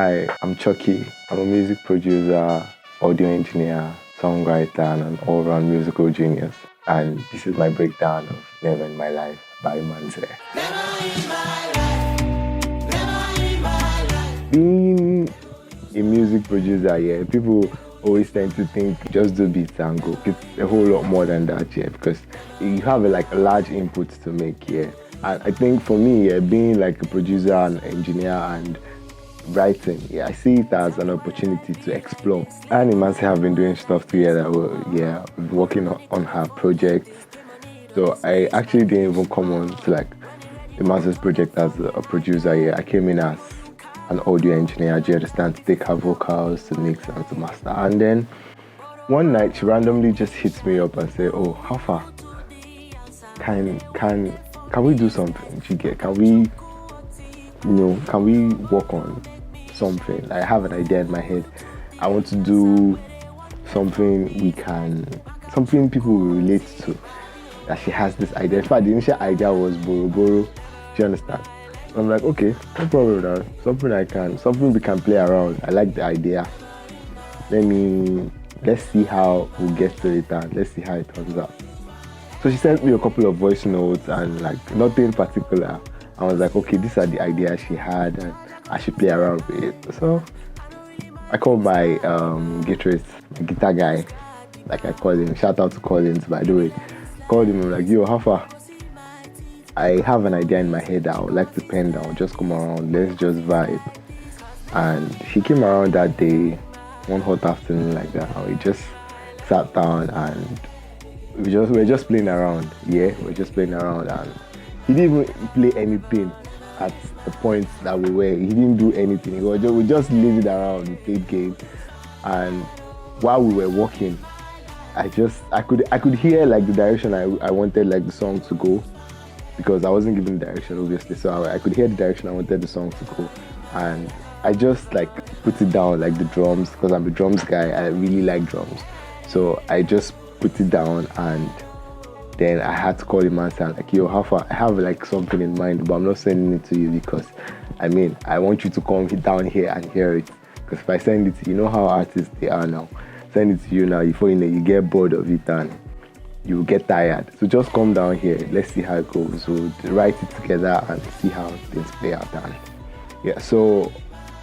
Hi, I'm Chuckie. I'm a music producer, audio engineer, songwriter, and an all-round musical genius. And this is my breakdown of Never in My Life by Imanse. Being a music producer, yeah, people always tend to think just do beats and go. It's a whole lot more than that, yeah, because you have a large input to make, yeah. And I think for me, yeah, being like a producer and engineer and writing, yeah, I see it as an opportunity to explore. And Imanse have been doing stuff together. Yeah, working on her projects. So I actually didn't even come on to like Imanse's project as a producer. Yeah, I came in as an audio engineer. Do you understand? To take her vocals, to mix and to master. And then one night she randomly just hits me up and say, "Oh, how far? Can we do something? Can we work on something? I have an idea in my head. I want to do something people will relate to." That she has this idea. In fact, the initial idea was boro boro. Do you understand? I'm like, okay, no problem with that. Something we can play around. I like the idea. Let's see how we'll get to it and let's see how it turns out. So she sent me a couple of voice notes and like nothing particular. I was like, okay, these are the ideas she had and I should play around with it. So I called my guitarist, my guitar guy, like I call him. Shout out to Collins, by the way. Called him. I'm like, yo, how far? I have an idea in my head that I would like to pen down. Just come around. Let's just vibe. And he came around that day, one hot afternoon like that. And we just sat down and we're just playing around. Yeah, we're just playing around. And he didn't even play anything at the point that we were. He didn't do anything. We just laid it around. We played games. And while we were walking, I could hear like the direction I wanted like the song to go, because I wasn't given direction obviously, so I could hear the direction I wanted the song to go, and I just like put it down like the drums, because I'm a drums guy. I really like drums, so I just put it down, and then I had to call him and say like, yo, how far? I have like something in mind, but I'm not sending it to you because I want you to come down here and hear it, because if I send it to you know how artists they are now. Send it to you now, before you know you get bored of it and you get tired. So just come down here, let's see how it goes. So write it together and see how things play out. And yeah, so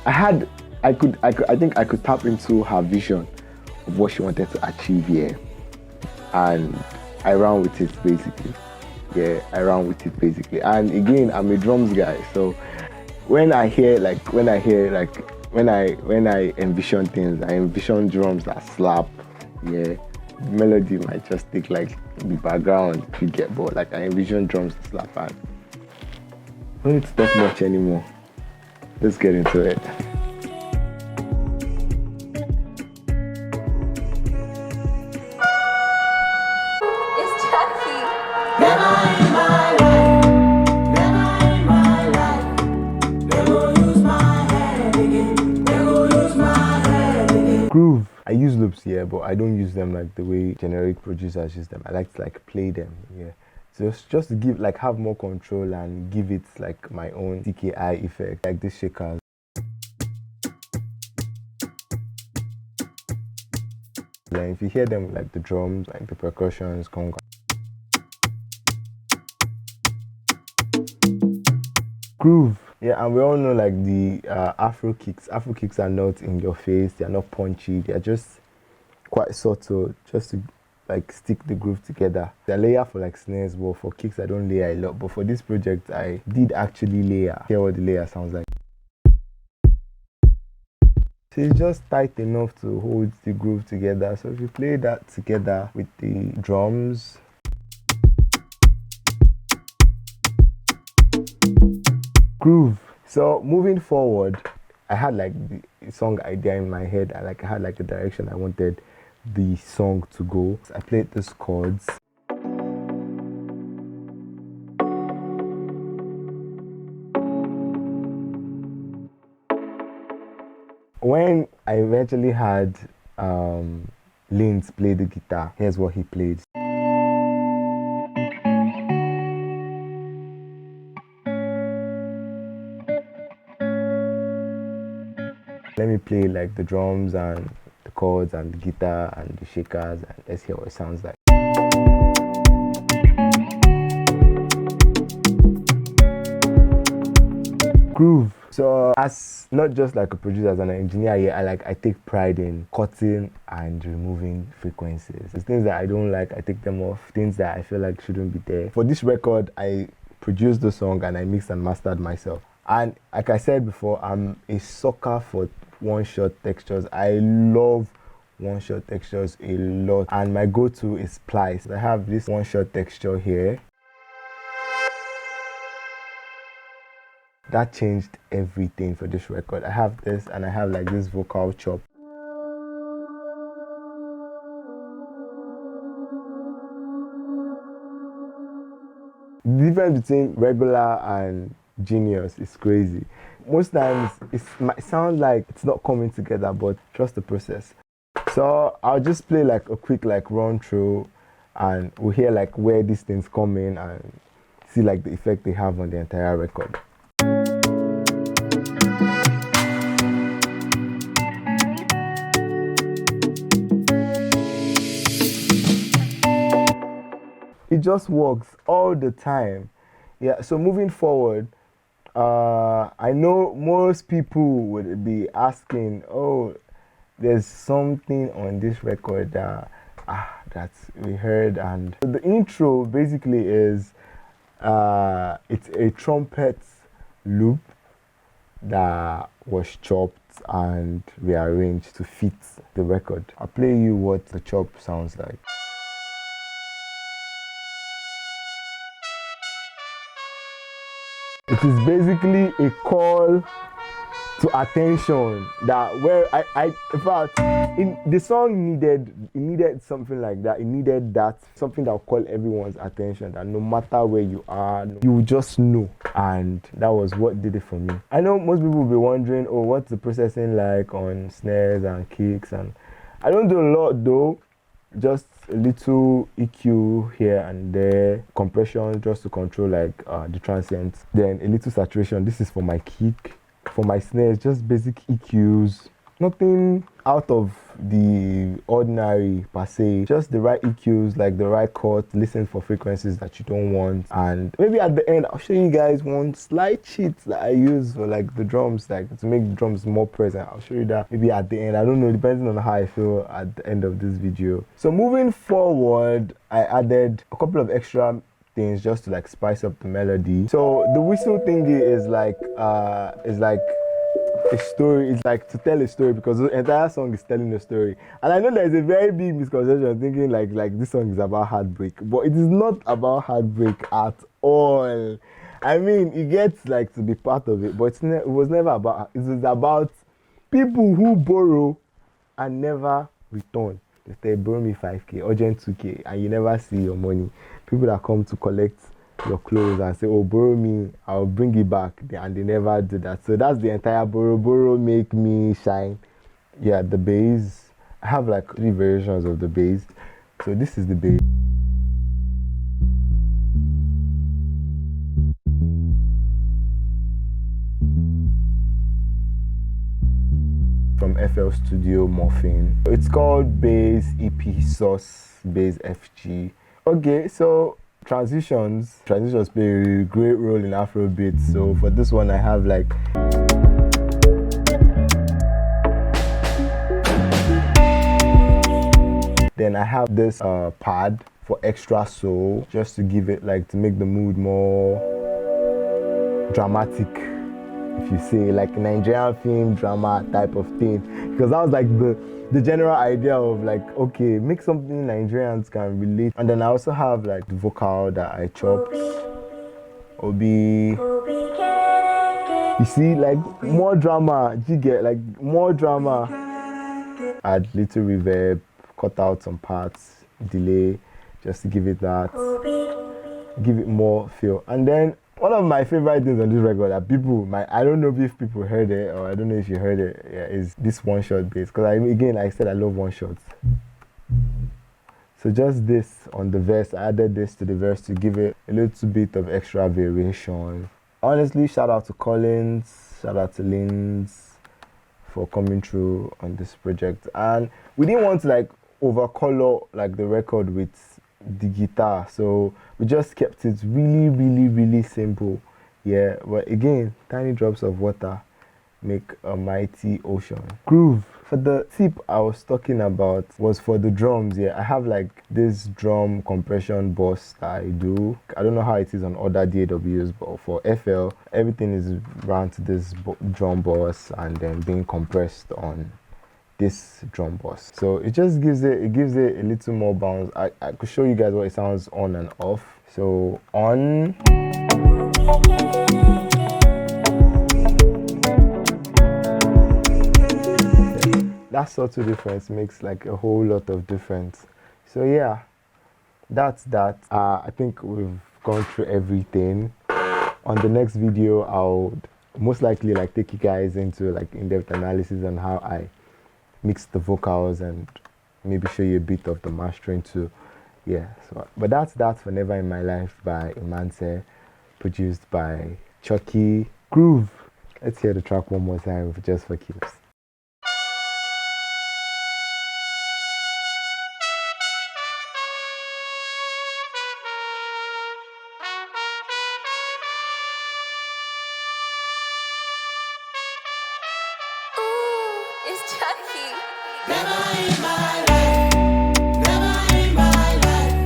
I think I could tap into her vision of what she wanted to achieve here, and I ran with it basically. Yeah, I ran with it basically. And again, I'm a drums guy, so when I envision things, I envision drums that slap. Yeah, melody might just take like the background if you get bored. Like I envision drums that slap, and I don't need to talk much anymore. Let's get into it. It's Chuckie. Groove. I use loops, yeah, but I don't use them like the way generic producers use them. I like to like play them, yeah. So it's just to have more control and give it like my own TKI effect, like this shakers. Like if you hear them like the drums, like the percussions, conga. Groove. Yeah, and we all know like the Afro kicks. Afro kicks are not in your face. They are not punchy. They are just quite subtle, just to like stick the groove together. The layer for like snares, but for kicks I don't layer a lot. But for this project I did actually layer. Hear what the layer sounds like. So it's just tight enough to hold the groove together. So if you play that together with the drums, groove. So moving forward, I had like the song idea in my head. I had like the direction I wanted the song to go. So I played these chords. When I eventually had Linz play the guitar, here's what he played. let me play like the drums and the chords and the guitar and the shakers, and let's hear what it sounds like. Groove. So as not just like a producer, as an engineer here, I take pride in cutting and removing frequencies. There's things that I don't like, I take them off. Things that I feel like shouldn't be there. For this record, I produced the song and I mixed and mastered myself. And like I said before, I'm a sucker for one-shot textures. I love one-shot textures a lot, and my go-to is splice. I have this one-shot texture here. That changed everything for this record. I have this, and I have like this vocal chop. The difference between regular and genius is crazy. Most times it might sound like it's not coming together, but trust the process. So I'll just play like a quick like run through, and we'll hear like where these things come in and see like the effect they have on the entire record. It just works all the time. Yeah, so moving forward, I know most people would be asking, oh, there's something on this record that we heard, and the intro basically is it's a trumpet loop that was chopped and rearranged to fit the record. I'll play you what the chop sounds like. It is basically a call to attention that where in fact in the song needed something like that. It needed that, something that will call everyone's attention, that no matter where you are, you will just know. And that was what did it for me. I know most people will be wondering, oh, what's the processing like on snares and kicks, and I don't do a lot though. Just a little EQ here and there, compression just to control like the transients, then a little saturation. This is for my kick. For my snares, just basic EQs, nothing out of the ordinary per se, just the right EQs, like the right chord, listen for frequencies that you don't want. And maybe at the end I'll show you guys one slight cheat that I use for like the drums, like to make the drums more present. I'll show you that maybe at the end, I don't know, depending on how I feel at the end of this video. So moving forward, I added a couple of extra things just to like spice up the melody. So the whistle thingy is like a story. It's like to tell a story, because the entire song is telling a story. And I know there's a very big misconception thinking like this song is about heartbreak, but it is not about heartbreak at all. I mean, it gets like to be part of it, but it was never about. It was about people who borrow and never return. They borrow me 5k, urgent 2k, and you never see your money. People that come to collect your clothes and say, oh, borrow me, I'll bring it back, and they never do that. So that's the entire borrow, make me shine. Yeah, the bass, I have like 3 variations of the bass. So this is the bass. From FL Studio Morphine. It's called Bass EP Sauce Bass FG. Okay, so transitions play a great role in afrobeat. So for this one I have like then I have this pad for extra soul, just to give it like to make the mood more dramatic, if you say, like Nigerian film drama type of thing, because that was like the general idea of like, okay, make something Nigerians can relate. And then I also have like the vocal that I chopped. Obi. You see, like more drama, you get like more drama. Add little reverb, cut out some parts, delay, just to give it that, give it more feel. And then one of my favorite things on this record that people, I don't know if people heard it, or I don't know if you heard it, yeah, is this one-shot bass. Because again, like I said, I love one-shots. So just this on the verse, I added this to the verse to give it a little bit of extra variation. Honestly, shout out to Collins, shout out to Linz for coming through on this project. And we didn't want to like overcolor like the record with the guitar, so we just kept it really, really, really simple. Yeah, but again, tiny drops of water make a mighty ocean. Groove. For the tip I was talking about was for the drums. Yeah, I have like this drum compression bus that I do. I don't know how it is on other DAWs, but for FL, everything is run to this drum bus and then being compressed on this drum bus. So it just gives it a little more bounce. I could show you guys what it sounds on and off. So on. That subtle difference makes like a whole lot of difference. So yeah, that's that. I think we've gone through everything. On the next video, I'll most likely like take you guys into like in-depth analysis on how I mix the vocals and maybe show you a bit of the mastering too. Yeah, so but that's that for Never in My Life by Imanse, produced by Chuckie. Groove. Let's hear the track one more time just for keeps. It's Chuckie. Never in my life, never in my life.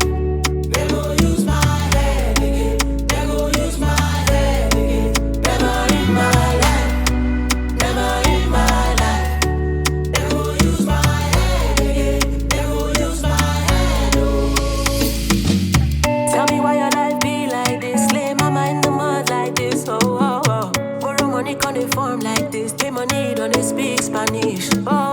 They gon' use my head again. They gon' use my head again. Never in my life, never in my life. They gon' use my head again. They gon' use my head. Oh. Tell me why your life be like this. Lay my mind in the mud like this. Oh, oh, oh. Borrow money, can't form like this. Pay money, don't they speak Spanish. Oh.